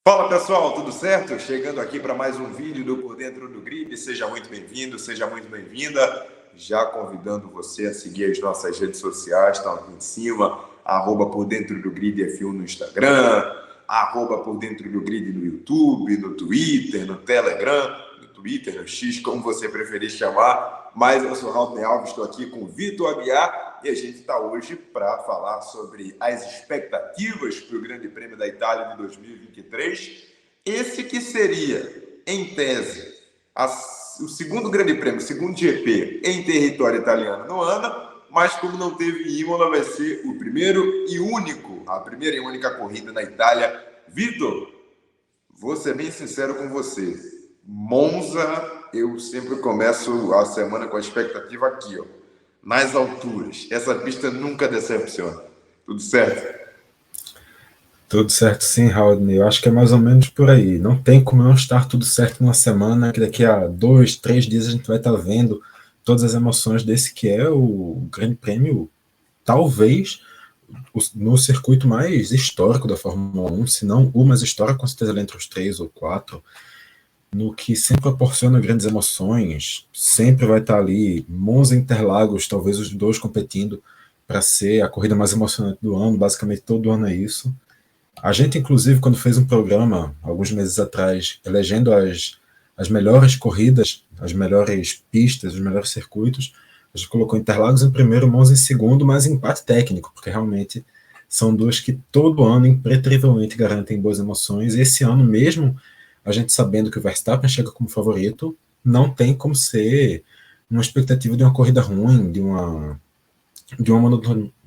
Fala pessoal, tudo certo? Chegando aqui para mais um vídeo do Por Dentro do Grid. Seja muito bem-vindo, seja muito bem-vinda. Já convidando você a seguir as nossas redes sociais, estão aqui em cima, @Por Dentro do Grid F1 no Instagram, @Por Dentro do Grid no YouTube, no Twitter, no Telegram, no Twitter, no X, como você preferir chamar. Mas eu sou o Raul Alves, estou aqui com o Vitor Aguiar e a gente está hoje para falar sobre as expectativas para o Grande Prêmio da Itália de 2023. Esse que seria, em tese, o segundo Grande Prêmio, o segundo GP em território italiano no ano, mas como não teve Imola, vai ser o primeiro e único, a primeira e única corrida na Itália. Vitor, vou ser bem sincero com você. Monza, eu sempre começo a semana com a expectativa aqui, ó, nas alturas. Essa pista nunca decepciona. Tudo certo? Tudo certo, sim, Raul. Eu acho que é mais ou menos por aí. Não tem como não estar tudo certo numa semana, que daqui a 2, 3 dias a gente vai estar vendo todas as emoções desse que é o Grande Prêmio, talvez no circuito mais histórico da Fórmula 1, se não o mais histórico, com certeza entre os 3 ou 4, no que sempre proporciona grandes emoções. Sempre vai estar ali Monza e Interlagos, talvez os dois competindo para ser a corrida mais emocionante do ano. Basicamente todo ano é isso. A gente, inclusive, quando fez um programa, alguns meses atrás, elegendo as melhores corridas, as melhores pistas, os melhores circuitos, a gente colocou Interlagos em primeiro, Monza em segundo, mas empate técnico, porque realmente são duas que todo ano, impreterivelmente, garantem boas emoções. E esse ano, mesmo a gente sabendo que o Verstappen chega como favorito, não tem como ser uma expectativa de uma corrida ruim, de uma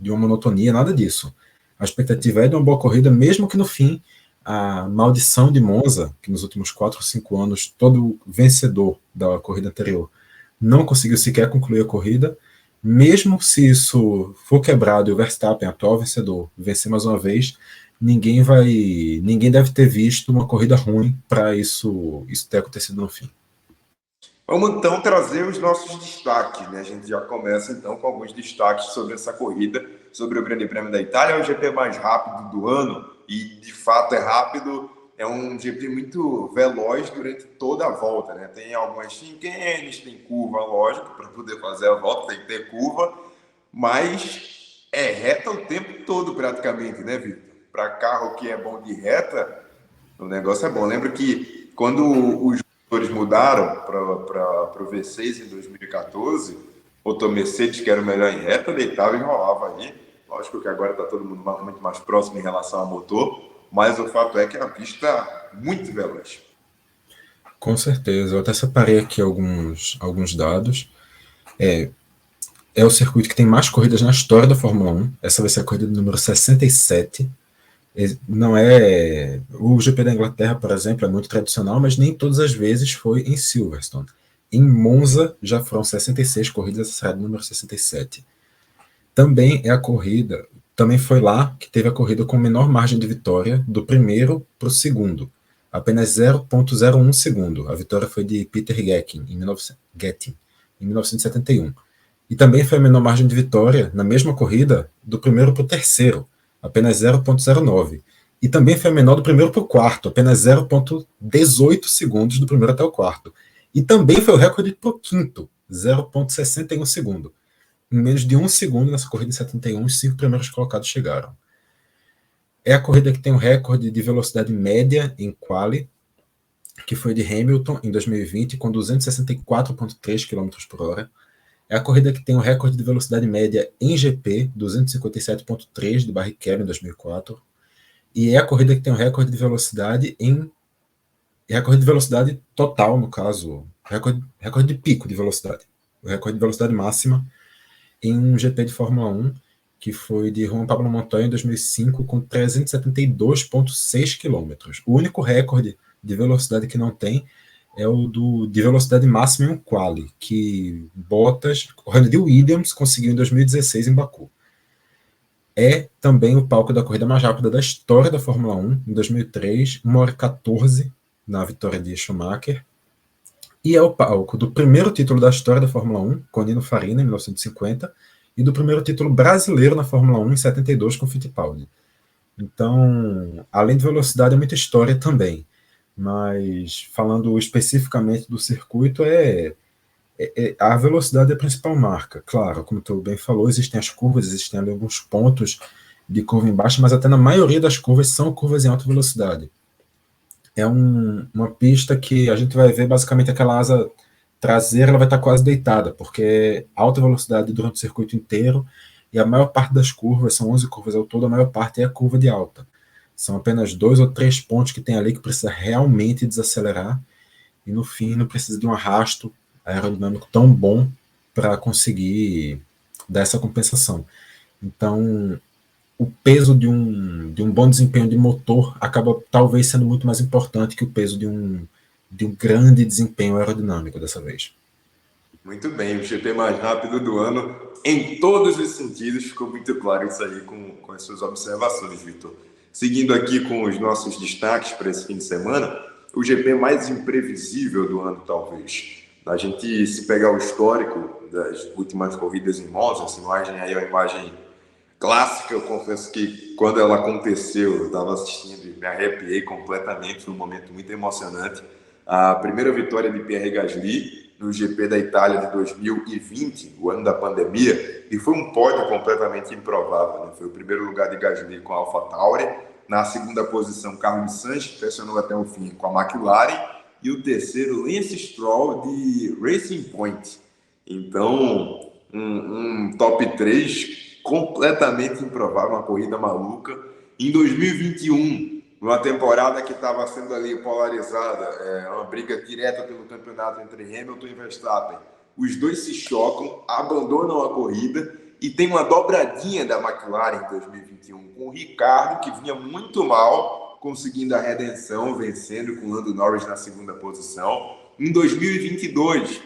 monotonia, nada disso. A expectativa é de uma boa corrida, mesmo que no fim a maldição de Monza, que nos últimos 4 ou 5 anos todo vencedor da corrida anterior não conseguiu sequer concluir a corrida, mesmo se isso for quebrado e o Verstappen, atual vencedor, vencer mais uma vez, ninguém deve ter visto uma corrida ruim para isso ter acontecido no fim. Vamos então trazer os nossos destaques, né? A gente já começa então com alguns destaques sobre essa corrida, sobre o Grande Prêmio da Itália. É o GP mais rápido do ano e de fato é rápido. É um GP muito veloz durante toda a volta, né? Tem algumas chinquenes, tem curva, lógico, para poder fazer a volta tem que ter curva, mas é reta o tempo todo praticamente, né, Vitor? Para carro que é bom de reta, o negócio é bom. Lembro que quando os motores mudaram para o V6 em 2014, o Mercedes, que era o melhor em reta, deitava e enrolava aí. Lógico que agora está todo mundo muito mais próximo em relação ao motor, mas o fato é que a pista é muito veloz. Com certeza, eu até separei aqui alguns dados. É o circuito que tem mais corridas na história da Fórmula 1. Essa vai ser a corrida número 67. Não é... O GP da Inglaterra, por exemplo, é muito tradicional, mas nem todas as vezes foi em Silverstone. Em Monza já foram 66 corridas, essa será a número 67. Também é a corrida, também foi lá que teve a corrida com menor margem de vitória, do primeiro para o segundo. Apenas 0,01 segundo. A vitória foi de Peter Getting, em 1971. E também foi a menor margem de vitória, na mesma corrida, do primeiro para o terceiro, apenas 0,09. E também foi a menor do primeiro para o quarto, apenas 0,18 segundos do primeiro até o quarto. E também foi o recorde para o quinto, 0,61 segundo. Em menos de um segundo nessa corrida de 71, os 5 primeiros colocados chegaram. É a corrida que tem o recorde de velocidade média em quali, que foi de Hamilton em 2020, com 264,3 km por hora. É a corrida que tem o recorde de velocidade média em GP, 257,3 de Barrichello em 2004. E é a corrida que tem o recorde de velocidade recorde de velocidade total, no caso, recorde de pico de velocidade. O recorde de velocidade máxima em um GP de Fórmula 1, que foi de Juan Pablo Montoya em 2005, com 372,6 km. O único recorde de velocidade que não tem é o de velocidade máxima em um quali, que Bottas, correndo de Williams, conseguiu em 2016 em Baku. É também o palco da corrida mais rápida da história da Fórmula 1, em 2003, 1h14, na vitória de Schumacher. E é o palco do primeiro título da história da Fórmula 1, com Nino Farina, em 1950, e do primeiro título brasileiro na Fórmula 1, em 72, com Fittipaldi. Então, além de velocidade, é muita história também. Mas, falando especificamente do circuito, a velocidade é a principal marca. Claro, como tu bem falou, existem as curvas, existem ali alguns pontos de curva em baixa, mas até na maioria das curvas são curvas em alta velocidade. É uma pista que a gente vai ver basicamente aquela asa traseira, ela vai estar quase deitada, porque é alta velocidade durante o circuito inteiro, e a maior parte das curvas, são 11 curvas ao todo, a maior parte é a curva de alta. São apenas 2 ou 3 pontos que tem ali que precisa realmente desacelerar, e no fim não precisa de um arrasto aerodinâmico tão bom para conseguir dar essa compensação. Então, o peso de um bom desempenho de motor acaba talvez sendo muito mais importante que o peso de um grande desempenho aerodinâmico dessa vez. Muito bem, o GP mais rápido do ano, em todos os sentidos, ficou muito claro isso aí com as suas observações, Vitor. Seguindo aqui com os nossos destaques para esse fim de semana, o GP mais imprevisível do ano, talvez. A gente, se pegar o histórico das últimas corridas em Monza, essa imagem aí é uma imagem clássica. Eu confesso que quando ela aconteceu, eu estava assistindo e me arrepiei completamente, foi um momento muito emocionante. A primeira vitória de Pierre Gasly no GP da Itália de 2020, o ano da pandemia, e foi um pódio completamente improvável, né? Foi o primeiro lugar de Gasly com a AlphaTauri, na segunda posição Carlos Sainz, que pressionou até o fim com a McLaren, e o terceiro Lance Stroll de Racing Point. Então, um top 3 completamente improvável, uma corrida maluca. Em 2021, numa temporada que estava sendo ali polarizada, uma briga direta pelo campeonato entre Hamilton e Verstappen, os dois se chocam, abandonam a corrida e tem uma dobradinha da McLaren em 2021 com o Ricciardo, que vinha muito mal, conseguindo a redenção, vencendo com o Lando Norris na segunda posição. Em 2022,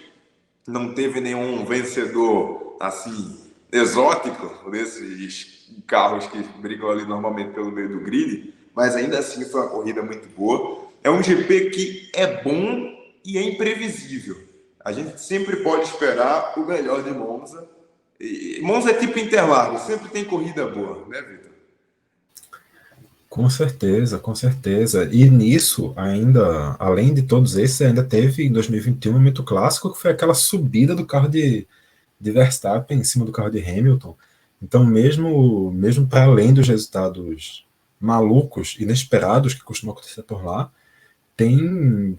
não teve nenhum vencedor assim exótico desses carros que brigam ali normalmente pelo meio do grid, mas ainda assim foi uma corrida muito boa. É um GP que é bom e é imprevisível. A gente sempre pode esperar o melhor de Monza. E Monza é tipo Interlagos, sempre tem corrida boa, né, Vitor? Com certeza, com certeza. E nisso, ainda, além de todos esses, ainda teve em 2021 um momento clássico, que foi aquela subida do carro de Verstappen em cima do carro de Hamilton. Então, mesmo para além dos resultados malucos, inesperados que costumam acontecer por lá, tem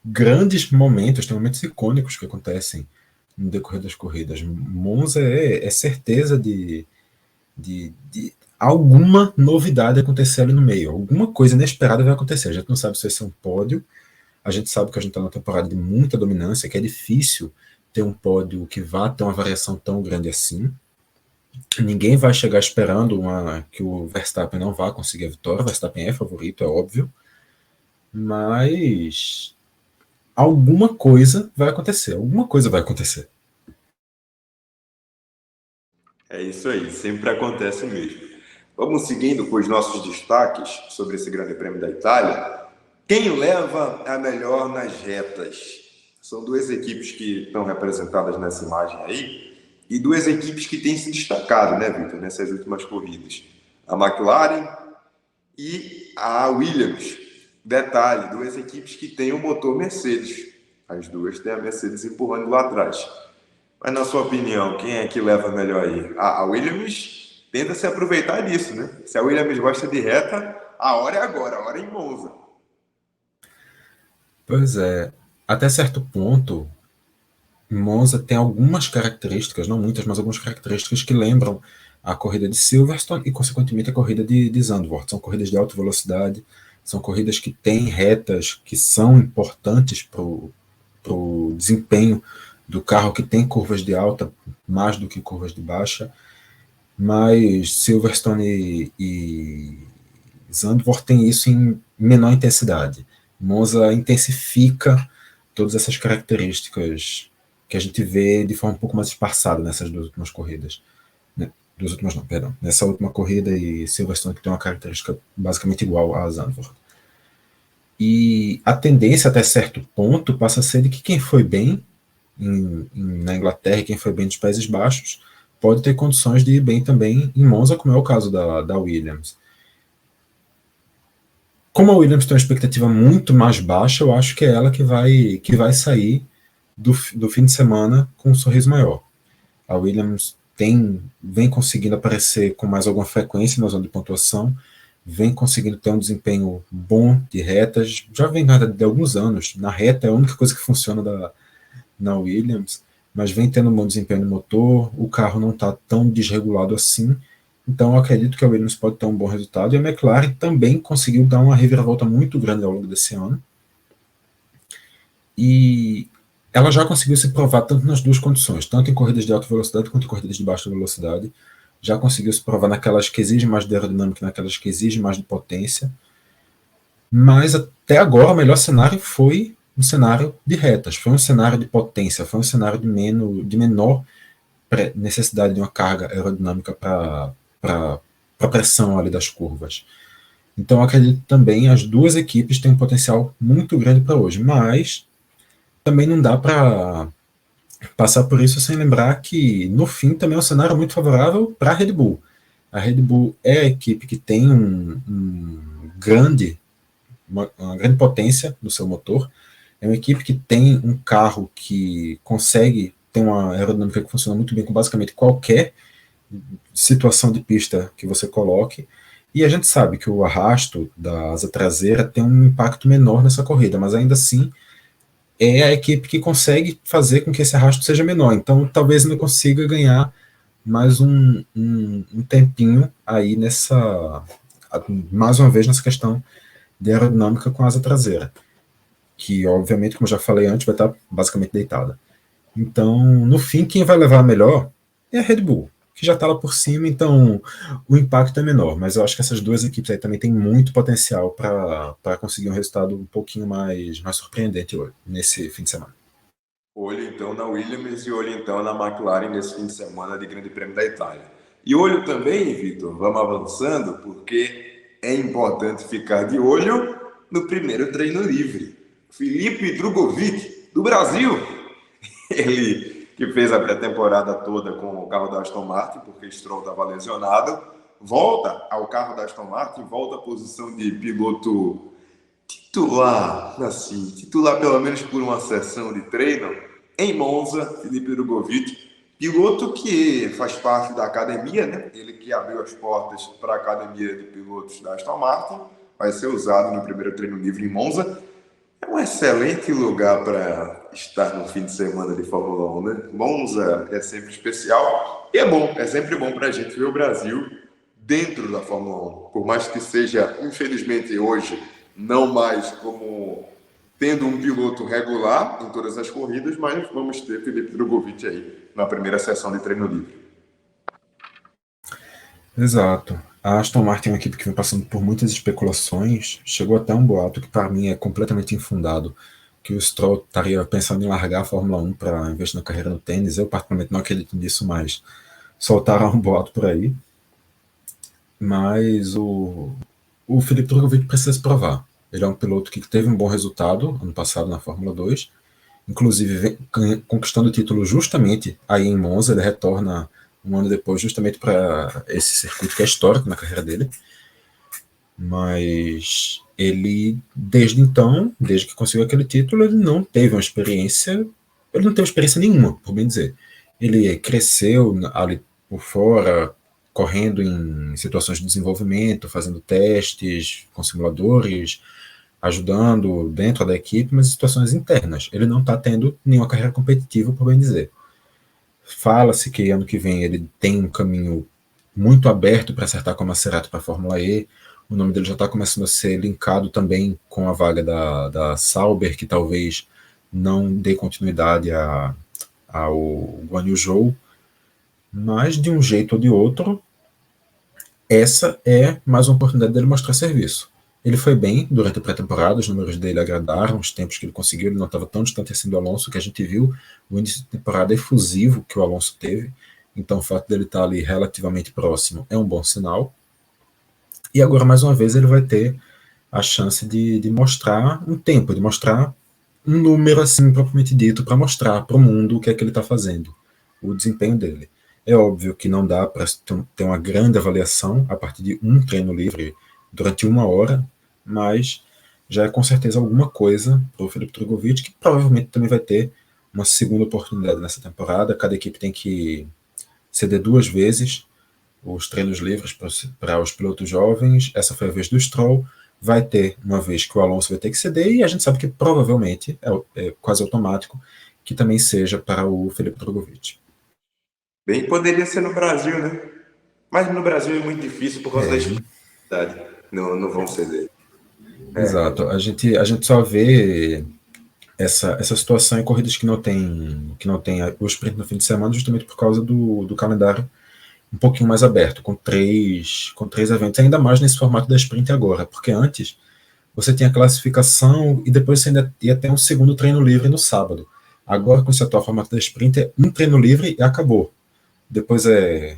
grandes momentos, tem momentos icônicos que acontecem no decorrer das corridas. Monza é certeza de alguma novidade acontecer ali no meio, alguma coisa inesperada vai acontecer. A gente não sabe se vai ser um pódio, a gente sabe que a gente está numa temporada de muita dominância, que é difícil ter um pódio que vá ter uma variação tão grande assim. Ninguém vai chegar esperando que o Verstappen não vá conseguir a vitória. O Verstappen é favorito, é óbvio, mas alguma coisa vai acontecer, alguma coisa vai acontecer. É isso aí, sempre acontece mesmo. Vamos seguindo com os nossos destaques sobre esse Grande Prêmio da Itália. Quem leva a melhor nas retas? São duas equipes que estão representadas nessa imagem aí e duas equipes que têm se destacado, né, Vitor, nessas últimas corridas. A McLaren e a Williams. Detalhe, duas equipes que têm o motor Mercedes. As duas têm a Mercedes empurrando lá atrás. Mas, na sua opinião, quem é que leva melhor aí? A Williams tenta se aproveitar disso, né? Se a Williams gosta de reta, a hora é agora, a hora é em Monza. Pois é, até certo ponto, Monza tem algumas características, não muitas, mas algumas características que lembram a corrida de Silverstone e, consequentemente, a corrida de Zandvoort. São corridas de alta velocidade, são corridas que têm retas que são importantes para o desempenho do carro, que tem curvas de alta mais do que curvas de baixa, mas Silverstone e Zandvoort tem isso em menor intensidade. Monza intensifica todas essas características que a gente vê de forma um pouco mais espaçada nessas duas últimas corridas. Duas últimas não, perdão. Nessa última corrida e Silverstone, que tem uma característica basicamente igual a Zandvoort. E a tendência até certo ponto passa a ser de que quem foi bem na Inglaterra e quem foi bem nos Países Baixos pode ter condições de ir bem também em Monza, como é o caso da Williams. Como a Williams tem uma expectativa muito mais baixa, eu acho que é ela que vai sair do fim de semana com um sorriso maior. A Williams vem conseguindo aparecer com mais alguma frequência na zona de pontuação, vem conseguindo ter um desempenho bom de retas, já vem de alguns anos. Na reta é a única coisa que funciona na Williams, mas vem tendo um bom desempenho no motor, o carro não está tão desregulado assim, então eu acredito que a Williams pode ter um bom resultado, e a McLaren também conseguiu dar uma reviravolta muito grande ao longo desse ano, e ela já conseguiu se provar tanto nas duas condições, tanto em corridas de alta velocidade quanto em corridas de baixa velocidade, já conseguiu se provar naquelas que exigem mais de aerodinâmica, naquelas que exigem mais de potência, mas até agora o melhor cenário foi um cenário de retas, foi um cenário de potência, foi um cenário de menor necessidade de uma carga aerodinâmica para a pressão ali das curvas. Então eu acredito também as duas equipes têm um potencial muito grande para hoje, mas também não dá para passar por isso sem lembrar que no fim também é um cenário muito favorável para a Red Bull. A Red Bull é a equipe que tem uma grande potência no seu motor, é uma equipe que tem um carro que consegue ter uma aerodinâmica que funciona muito bem com basicamente qualquer situação de pista que você coloque, e a gente sabe que o arrasto da asa traseira tem um impacto menor nessa corrida, mas ainda assim é a equipe que consegue fazer com que esse arrasto seja menor, então talvez não consiga ganhar mais um tempinho aí mais uma vez nessa questão de aerodinâmica com a asa traseira, que obviamente, como eu já falei antes, vai estar basicamente deitada. Então, no fim, quem vai levar melhor é a Red Bull, que já está lá por cima, então o impacto é menor, mas eu acho que essas duas equipes aí também têm muito potencial para conseguir um resultado um pouquinho mais surpreendente hoje, nesse fim de semana. Olho então na Williams e olho então na McLaren nesse fim de semana de Grande Prêmio da Itália. E olho também, Vitor, vamos avançando, porque é importante ficar de olho no primeiro treino livre. Felipe Drugovich, do Brasil, ele que fez a pré-temporada toda com o carro da Aston Martin, porque Stroll estava lesionado, volta ao carro da Aston Martin, volta à posição de piloto titular pelo menos por uma sessão de treino em Monza. Felipe Drugovich, piloto que faz parte da academia, né? Ele que abriu as portas para a academia de pilotos da Aston Martin, vai ser usado no primeiro treino livre em Monza. É um excelente lugar para estar no fim de semana de Fórmula 1, né? Monza é sempre especial e é sempre bom para a gente ver o Brasil dentro da Fórmula 1. Por mais que seja, infelizmente, hoje, não mais como tendo um piloto regular em todas as corridas, mas vamos ter Felipe Drugovich aí na primeira sessão de treino livre. Exato. A Aston Martin é uma equipe que vem passando por muitas especulações. Chegou até um boato que, para mim, é completamente infundado, que o Stroll estaria pensando em largar a Fórmula 1 para investir na carreira no tênis. Eu, particularmente, não acredito nisso, mas soltaram um boato por aí. Mas o Felipe Drugovich precisa se provar. Ele é um piloto que teve um bom resultado ano passado na Fórmula 2, inclusive conquistando o título justamente aí em Monza. Ele retorna um ano depois justamente para esse circuito que é histórico na carreira dele, mas ele, desde então, desde que conseguiu aquele título, ele não teve experiência nenhuma, por bem dizer. Ele cresceu ali por fora, correndo em situações de desenvolvimento, fazendo testes com simuladores, ajudando dentro da equipe, mas em situações internas. Ele não está tendo nenhuma carreira competitiva, por bem dizer. Fala-se que ano que vem ele tem um caminho muito aberto para acertar com a Maserati para a Fórmula E. O nome dele já está começando a ser linkado também com a vaga da Sauber, que talvez não dê continuidade ao Guan Yu Zhou. Mas, de um jeito ou de outro, essa é mais uma oportunidade dele mostrar serviço. Ele foi bem durante a pré-temporada, os números dele agradaram, os tempos que ele conseguiu, ele não estava tão distante assim do Alonso, que a gente viu o início de temporada efusivo que o Alonso teve, então o fato dele estar ali relativamente próximo é um bom sinal. E agora, mais uma vez, ele vai ter a chance de mostrar um tempo, de mostrar um número assim, propriamente dito, para mostrar para o mundo o que é que ele está fazendo, o desempenho dele. É óbvio que não dá para ter uma grande avaliação a partir de um treino livre durante uma hora. mas já é com certeza alguma coisa para o Felipe Drogovic, que provavelmente também vai ter uma segunda oportunidade nessa temporada. Cada equipe tem que ceder 2 vezes os treinos livres para os pilotos jovens. Essa foi a vez do Stroll. Vai ter uma vez que o Alonso vai ter que ceder, e a gente sabe que provavelmente é quase automático que também seja para o Felipe Drogovic. Bem, poderia ser no Brasil, né? Mas no Brasil é muito difícil por causa da dificuldade. Não vão ceder. Exato. A gente só vê essa situação em corridas que não tem o sprint no fim de semana, justamente por causa do calendário um pouquinho mais aberto, com três eventos, ainda mais nesse formato da sprint agora, porque antes você tinha a classificação e depois você ainda ia ter um segundo treino livre no sábado. Agora, com esse atual formato da sprint, é um treino livre e acabou. Depois é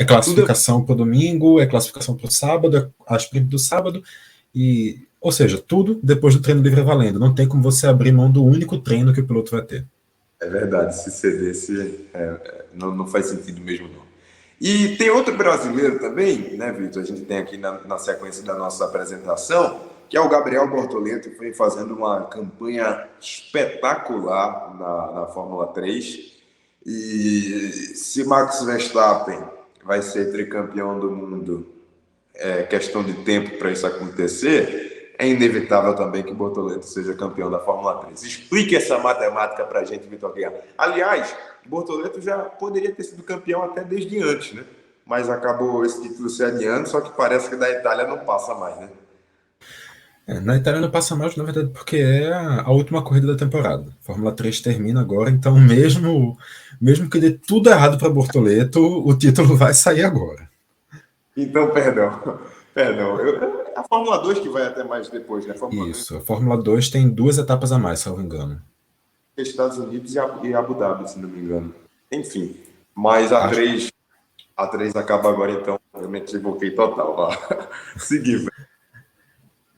classificação para o domingo, é classificação para o sábado, é a sprint do sábado, ou seja, tudo depois do treino livre valendo. Não tem como você abrir mão do único treino que o piloto vai ter. É verdade, se cedesse, não faz sentido mesmo, não. E tem outro brasileiro também, né, Vitor? A gente tem aqui na sequência da nossa apresentação, que é o Gabriel Bortoleto, que vem fazendo uma campanha espetacular na Fórmula 3. E se Max Verstappen vai ser tricampeão do mundo, é questão de tempo para isso acontecer, é inevitável também que Bortoleto seja campeão da Fórmula 3. Explique essa matemática para a gente, Vitor Guerra. Aliás, Bortoleto já poderia ter sido campeão até desde antes, né? Mas acabou esse título se adiando, só que parece que da Itália não passa mais, né? Na Itália não passa mais, na verdade, porque é a última corrida da temporada. A Fórmula 3 termina agora, então mesmo que dê tudo errado para Bortoleto, o título vai sair agora. Então, perdão. A Fórmula 2 que vai até mais depois, né? Isso, a Fórmula 2 tem 2 etapas a mais, se eu não me engano. Estados Unidos e Abu Dhabi, se não me engano. Enfim, mas a 3 acaba agora, então eu me equivoquei total. Seguir.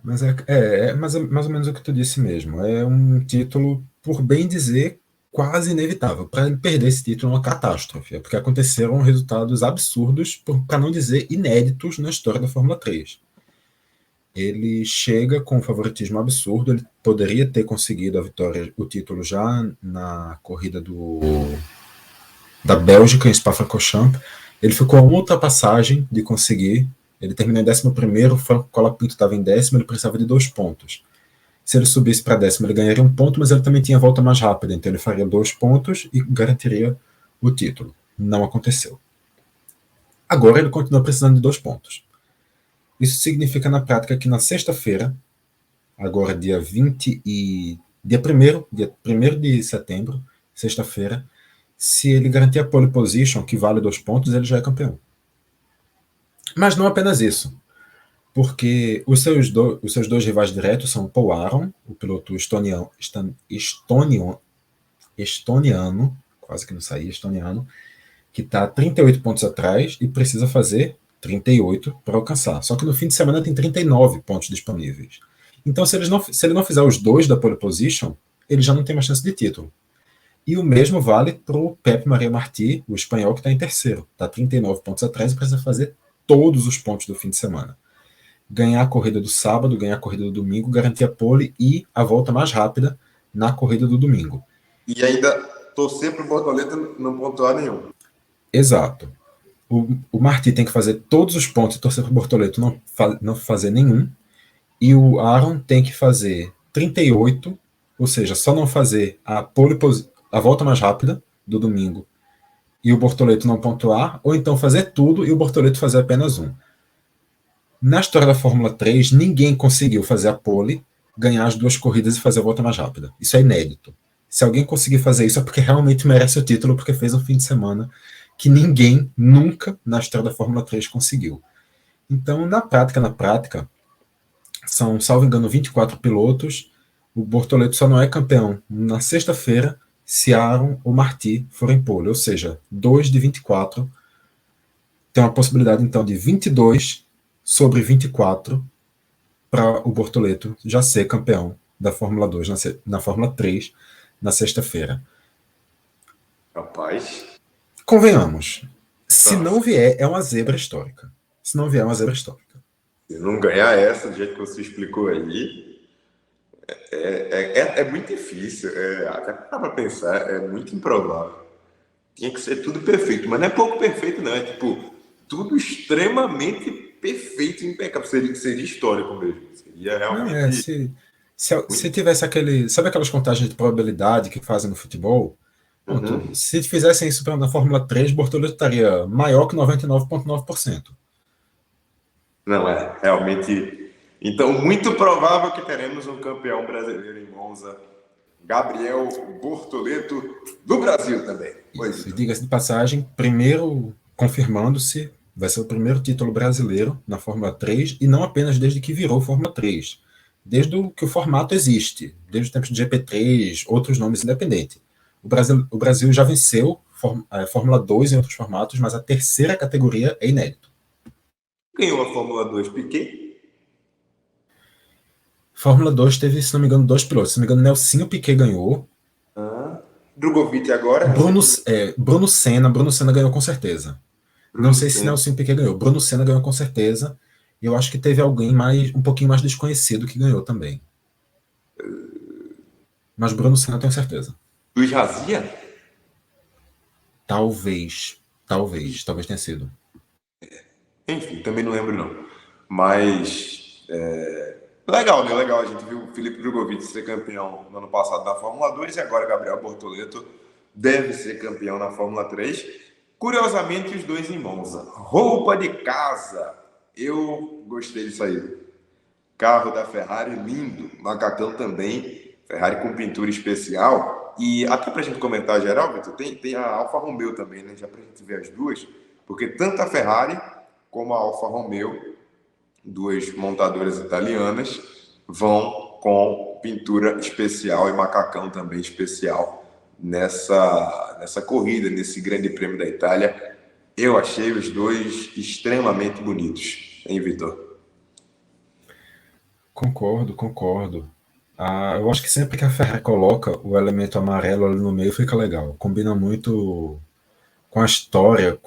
Mas é mais ou menos o que tu disse mesmo. É um título, por bem dizer, quase inevitável. Para ele perder esse título é uma catástrofe, porque aconteceram resultados absurdos, para não dizer inéditos, na história da Fórmula 3. Ele chega com um favoritismo absurdo, ele poderia ter conseguido a vitória, o título já na corrida da Bélgica, em Spa-Francorchamps. Ele ficou a uma ultrapassagem de conseguir. Ele terminou em 11º, o Franco Colapinto estava em 10º, ele precisava de 2 pontos. Se ele subisse para 10º, ele ganharia 1 ponto, mas ele também tinha volta mais rápida, então ele faria 2 pontos e garantiria o título. Não aconteceu. Agora ele continua precisando de 2 pontos. Isso significa na prática que na sexta-feira, agora dia 1º de setembro, sexta-feira, se ele garantir a pole position, que vale 2 pontos, ele já é campeão. Mas não apenas isso, porque os seus 2 rivais diretos são Paul Aron, o piloto estoniano, quase que não saía, estoniano, que está 38 pontos atrás e precisa fazer 38 para alcançar. Só que no fim de semana tem 39 pontos disponíveis. Então, se ele não fizer os 2 da pole position, ele já não tem mais chance de título. E o mesmo vale para o Pep Maria Martí, o espanhol, que está em terceiro. Está 39 pontos atrás e precisa fazer todos os pontos do fim de semana. Ganhar a corrida do sábado, ganhar a corrida do domingo, garantir a pole e a volta mais rápida na corrida do domingo. E ainda torcer para o Bortoleto não pontuar nenhum. Exato. O Martí tem que fazer todos os pontos e torcer para o Bortoleto não fazer nenhum. E o Aron tem que fazer 38, ou seja, só não fazer a volta mais rápida do domingo e o Bortoleto não pontuar, ou então fazer tudo e o Bortoleto fazer apenas 1. Na história da Fórmula 3, ninguém conseguiu fazer a pole, ganhar as 2 corridas e fazer a volta mais rápida. Isso é inédito. Se alguém conseguir fazer isso é porque realmente merece o título, porque fez um fim de semana que ninguém nunca na história da Fórmula 3 conseguiu. Então, na prática, são, salvo engano, 24 pilotos. O Bortoleto só não é campeão na sexta-feira se Aron ou Martí forem pole, ou seja, 2 de 24. Tem uma possibilidade, então, de 22 sobre 24 para o Bortoleto já ser campeão da Fórmula 2 na Fórmula 3 na sexta-feira. Rapaz. Convenhamos. Se não vier, é uma zebra histórica. Se não ganhar essa, do jeito que você explicou aí, é muito difícil. Até para pensar, é muito improvável. Tinha que ser tudo perfeito, mas não é pouco perfeito, não. É tipo, tudo extremamente perfeito e impecável. Seria histórico mesmo. Seria Não, realmente se muito. tivesse aquele. Sabe aquelas contagens de probabilidade que fazem no futebol? Pronto, Uhum. se fizessem isso na Fórmula 3, Bortoleto estaria maior que 99,9%. Não é, realmente. Então, muito provável que teremos um campeão brasileiro em Monza, Gabriel Bortoleto, do Brasil também. Oi, Isso. E Vitor. diga-se de passagem, primeiro confirmando-se, vai ser o primeiro título brasileiro na Fórmula 3, e não apenas desde que virou Fórmula 3, desde que o formato existe, desde os tempos de GP3, outros nomes independentes. O Brasil já venceu a Fórmula 2 em outros formatos, mas a terceira categoria é inédito. Ganhou a Fórmula 2 Piquet. Fórmula 2 teve, se não me engano, dois pilotos. Se não me engano, Nelsinho Piquet ganhou. Drogovic agora, Bruno, recentemente. Bruno Senna ganhou com certeza. Não Bruno sei se Senna. Nelson Piquet ganhou. Bruno Senna ganhou com certeza. E eu acho que teve alguém um pouquinho mais desconhecido que ganhou também. Mas Bruno Senna eu tenho certeza. Luiz Razia? Talvez tenha sido. Enfim, também não lembro não. Mas legal, né? Legal. A gente viu o Felipe Drogovic ser campeão no ano passado na Fórmula 2 e agora Gabriel Bortoleto deve ser campeão na Fórmula 3. Curiosamente, os dois em Monza. Roupa de casa. Eu gostei disso aí. Carro da Ferrari, lindo. Macacão também. Ferrari com pintura especial. E até pra gente comentar geral, Vitor, tem a Alfa Romeo também, né? Já pra gente ver as duas. Porque tanto a Ferrari como a Alfa Romeo, duas montadoras italianas, vão com pintura especial e macacão também especial nessa corrida, nesse Grande Prêmio da Itália. Eu achei os dois extremamente bonitos, hein, Vitor? Concordo. Eu acho que sempre que a Ferrari coloca o elemento amarelo ali no meio fica legal. Combina muito com a história,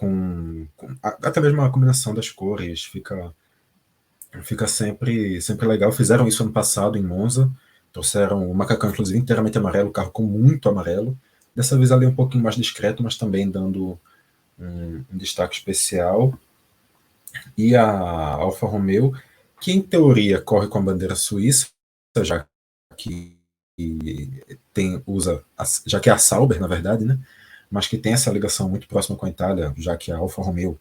até mesmo a combinação das cores. Fica sempre legal. Fizeram isso ano passado em Monza. Trouxeram o macacão, inclusive, inteiramente amarelo, o carro com muito amarelo. Dessa vez ali um pouquinho mais discreto, mas também dando um destaque especial. E a Alfa Romeo, que em teoria corre com a bandeira suíça, já que já que é a Sauber, na verdade, né? Mas que tem essa ligação muito próxima com a Itália, já que a Alfa Romeo,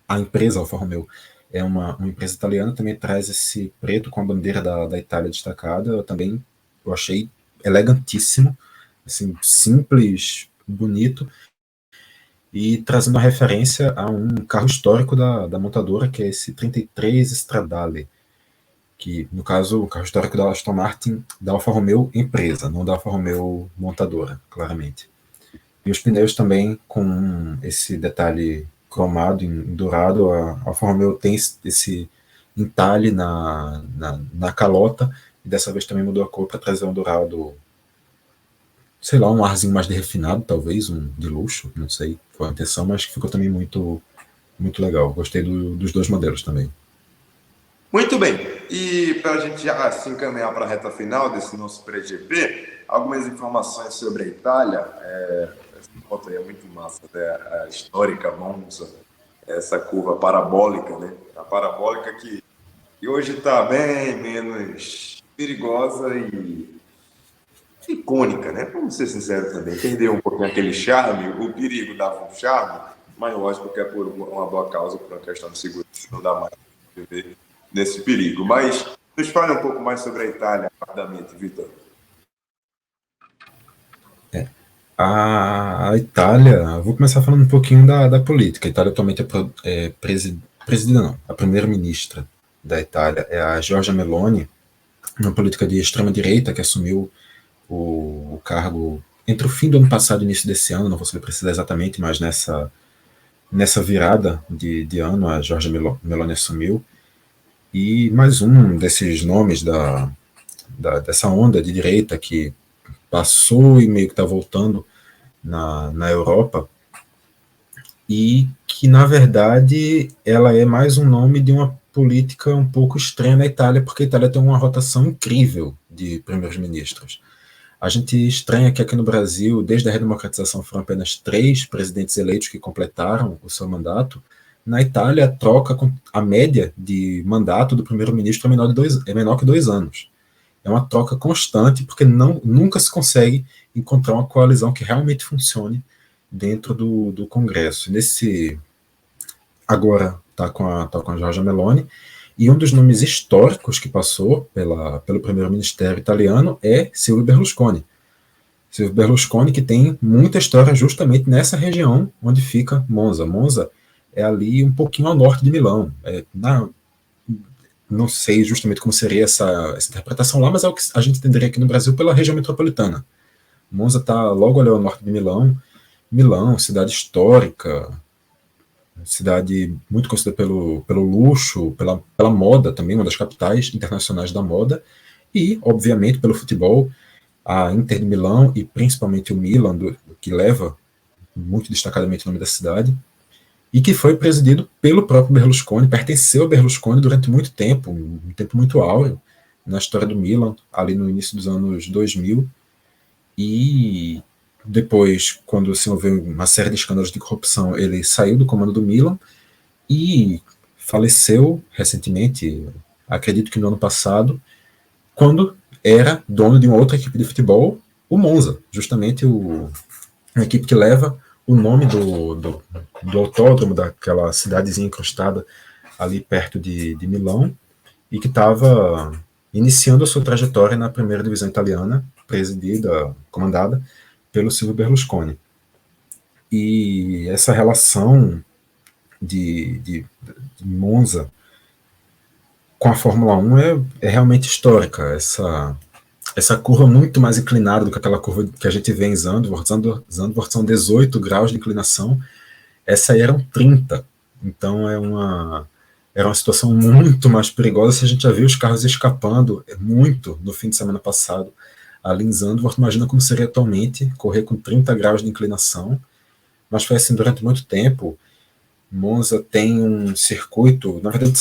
a empresa Alfa Romeo, é uma empresa italiana, também traz esse preto com a bandeira da Itália destacada. Eu achei elegantíssimo, assim, simples, bonito, e trazendo uma referência a um carro histórico da montadora, que é esse 33 Stradale, que, no caso, o carro histórico da Aston Martin, da Alfa Romeo empresa, não da Alfa Romeo montadora, claramente. E os pneus também com esse detalhe cromado em dourado. A Alfa Romeo tem esse entalhe na calota, e dessa vez também mudou a cor para trazer um dourado, sei lá, um arzinho mais de refinado, talvez, um de luxo, não sei qual a intenção, mas que ficou também muito legal. Gostei dos dois modelos também. Muito bem. E para a gente já se encaminhar para a reta final desse nosso pré-GP, algumas informações sobre a Itália. Essa foto aí é muito massa, né? A histórica Monza, essa curva parabólica, né? A parabólica que hoje está bem menos perigosa e icônica, né? Vamos ser sinceros também. Perdeu um pouquinho aquele charme, o perigo dava um charme, mas lógico que é por uma boa causa, por uma questão de segurança, não dá mais para viver nesse perigo. Mas nos fale um pouco mais sobre a Itália, rapidamente, Vitor. A Itália, vou começar falando um pouquinho da política. A Itália atualmente é presidida, não, a primeira-ministra da Itália é a Giorgia Meloni, uma política de extrema-direita que assumiu o cargo entre o fim do ano passado e o início desse ano, não vou saber precisar exatamente, mas nessa virada de ano a Giorgia Meloni assumiu. E mais um desses nomes dessa onda de direita que passou e meio que está voltando na Europa, e que, na verdade, ela é mais um nome de uma política um pouco estranha na Itália, porque a Itália tem uma rotação incrível de primeiros ministros. A gente estranha que aqui no Brasil, desde a redemocratização, foram apenas 3 presidentes eleitos que completaram o seu mandato. Na Itália, a média de mandato do primeiro-ministro é menor que 2 anos. É uma troca constante, porque nunca se consegue encontrar uma coalizão que realmente funcione dentro do Congresso. Agora está com a Giorgia Meloni, e um dos nomes históricos que passou pelo primeiro-ministério italiano é Silvio Berlusconi. Silvio Berlusconi, que tem muita história justamente nessa região onde fica Monza. Monza é ali um pouquinho ao norte de Milão. Não sei justamente como seria essa interpretação lá, mas é o que a gente entenderia aqui no Brasil pela região metropolitana. Monza está logo ali ao norte de Milão. Milão, cidade histórica, cidade muito conhecida pelo luxo, pela moda também, uma das capitais internacionais da moda, e, obviamente, pelo futebol. A Inter de Milão e principalmente o Milan, que leva muito destacadamente o nome da cidade, e que foi presidido pelo próprio Berlusconi, pertenceu a Berlusconi durante muito tempo, um tempo muito áureo na história do Milan, ali no início dos anos 2000, e depois, quando se houve uma série de escândalos de corrupção, ele saiu do comando do Milan e faleceu recentemente, acredito que no ano passado, quando era dono de uma outra equipe de futebol, o Monza, justamente uma equipe que leva o nome do autódromo, daquela cidadezinha encrustada ali perto de Milão, e que estava iniciando a sua trajetória na primeira divisão italiana, comandada pelo Silvio Berlusconi. E essa relação de Monza com a Fórmula 1 é realmente histórica. Essa curva muito mais inclinada do que aquela curva que a gente vê em Zandvoort. Zandvoort são 18 graus de inclinação, essa aí eram 30. Então era uma situação muito mais perigosa. Se a gente já viu os carros escapando muito no fim de semana passado ali em Zandvoort, imagina como seria atualmente correr com 30 graus de inclinação. Mas foi assim durante muito tempo. Monza tem um circuito, na verdade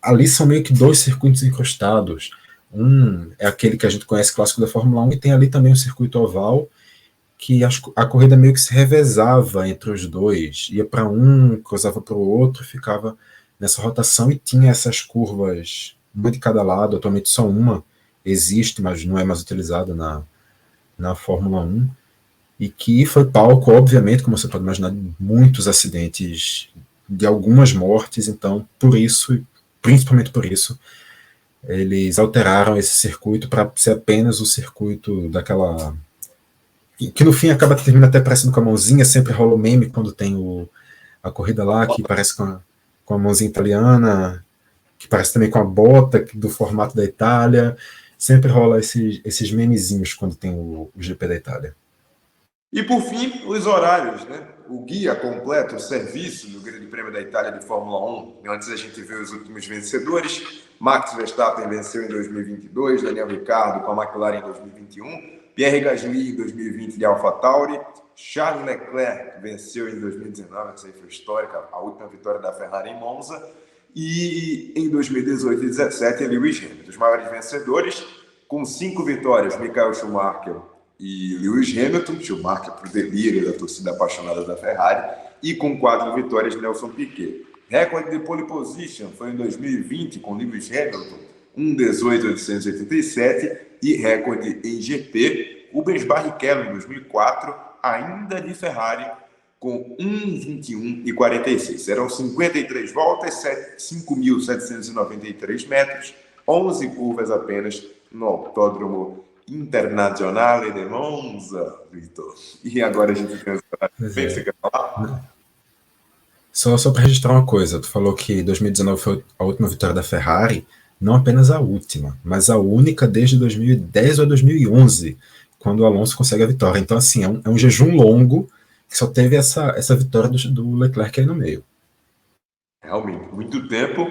ali são meio que 2 circuitos encostados. Um é aquele que a gente conhece clássico da Fórmula 1, e tem ali também um circuito oval, que a corrida meio que se revezava entre os dois, ia para um, cruzava para o outro, ficava nessa rotação, e tinha essas curvas, uma de cada lado. Atualmente só uma existe, mas não é mais utilizada na Fórmula 1, e que foi palco, obviamente, como você pode imaginar, de muitos acidentes, de algumas mortes. Então, por isso, principalmente por isso, eles alteraram esse circuito para ser apenas o circuito daquela... que no fim termina até parecendo com a mãozinha. Sempre rola o meme quando tem a corrida lá, que parece com a mãozinha italiana, que parece também com a bota do formato da Itália. Sempre rola esses memezinhos quando tem o GP da Itália. E por fim, os horários, né? O guia completo, o serviço do Grande Prêmio da Itália de Fórmula 1. Antes a gente vê os últimos vencedores. Max Verstappen venceu em 2022, Daniel Ricciardo com a McLaren em 2021, Pierre Gasly em 2020 de AlphaTauri, Charles Leclerc venceu em 2019, essa aí foi histórica, a última vitória da Ferrari em Monza, e em 2018 e 2017 Lewis Hamilton. Os maiores vencedores, com 5 vitórias, Michael Schumacher e Lewis Hamilton, Schumacher para o delírio da torcida apaixonada da Ferrari, e com 4 vitórias, Nelson Piquet. Recorde de pole position foi em 2020 com Lewis Hamilton, 1:18.887, e recorde em GP, Rubens Barrichello em 2004, ainda de Ferrari, com 1:21.46. Serão 53 voltas, 5.793 metros, 11 curvas apenas no Autódromo Internazionale de Monza, Vitor. E agora a gente tem... Bem, você quer falar? Só para registrar uma coisa, tu falou que 2019 foi a última vitória da Ferrari, não apenas a última, mas a única desde 2010 ou 2011, quando o Alonso consegue a vitória. Então, assim, é um jejum longo que só teve essa vitória do Leclerc aí no meio. Realmente, muito tempo.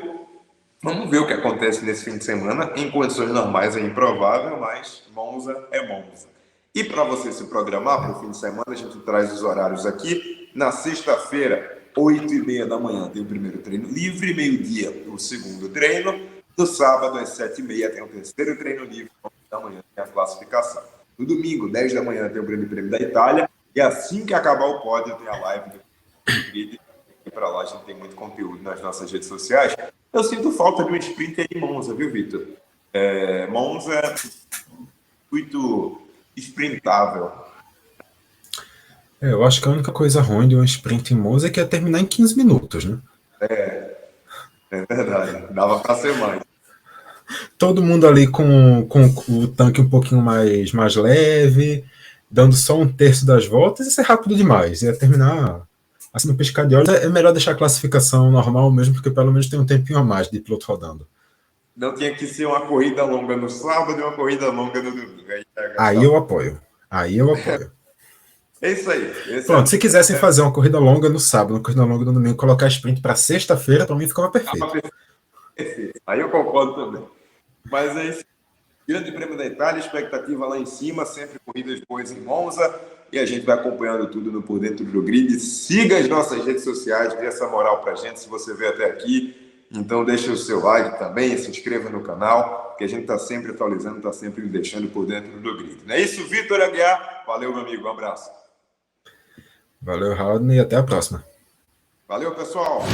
Vamos ver o que acontece nesse fim de semana. Em condições normais é improvável, mas Monza é Monza. E para você se programar para o fim de semana, a gente traz os horários aqui. Na sexta-feira, 8h30 da manhã tem o primeiro treino livre, meio-dia o segundo treino. No sábado, às 7h30, tem o terceiro treino livre, 9 da manhã tem a classificação. No domingo, 10 da manhã, tem o Grande Prêmio da Itália. E assim que acabar o pódio, tem a live do grid. E para lá a gente tem muito conteúdo nas nossas redes sociais. Eu sinto falta de um sprint aí em Monza, viu, Vitor? Monza é muito sprintável. Eu acho que a única coisa ruim de um sprint em Monza é que ia terminar em 15 minutos, né? É verdade. Dava para ser mais. Todo mundo ali com o tanque um pouquinho mais leve, dando só um terço das voltas, isso é rápido demais. Ia terminar assim no piscar de olhos. É melhor deixar a classificação normal mesmo, porque pelo menos tem um tempinho a mais de piloto rodando. Não tinha que ser uma corrida longa no sábado e uma corrida longa no domingo. Aí eu apoio. É isso aí. Pronto, se quisessem fazer uma corrida longa no sábado, uma corrida longa no domingo, colocar sprint para sexta-feira, para mim ficava perfeito. Perfeito. Aí eu concordo também. Mas é isso. Grande Prêmio da Itália, expectativa lá em cima, sempre corridas boas em Monza. E a gente vai acompanhando tudo no Por Dentro do Grid. Siga as nossas redes sociais, dê essa moral pra gente se você veio até aqui. Então deixa o seu like também, se inscreva no canal, que a gente está sempre atualizando, está sempre me deixando por dentro do grid. Não é isso, Vitor Aguiar? Valeu, meu amigo, um abraço. Valeu, Raul, e até a próxima. Valeu, pessoal.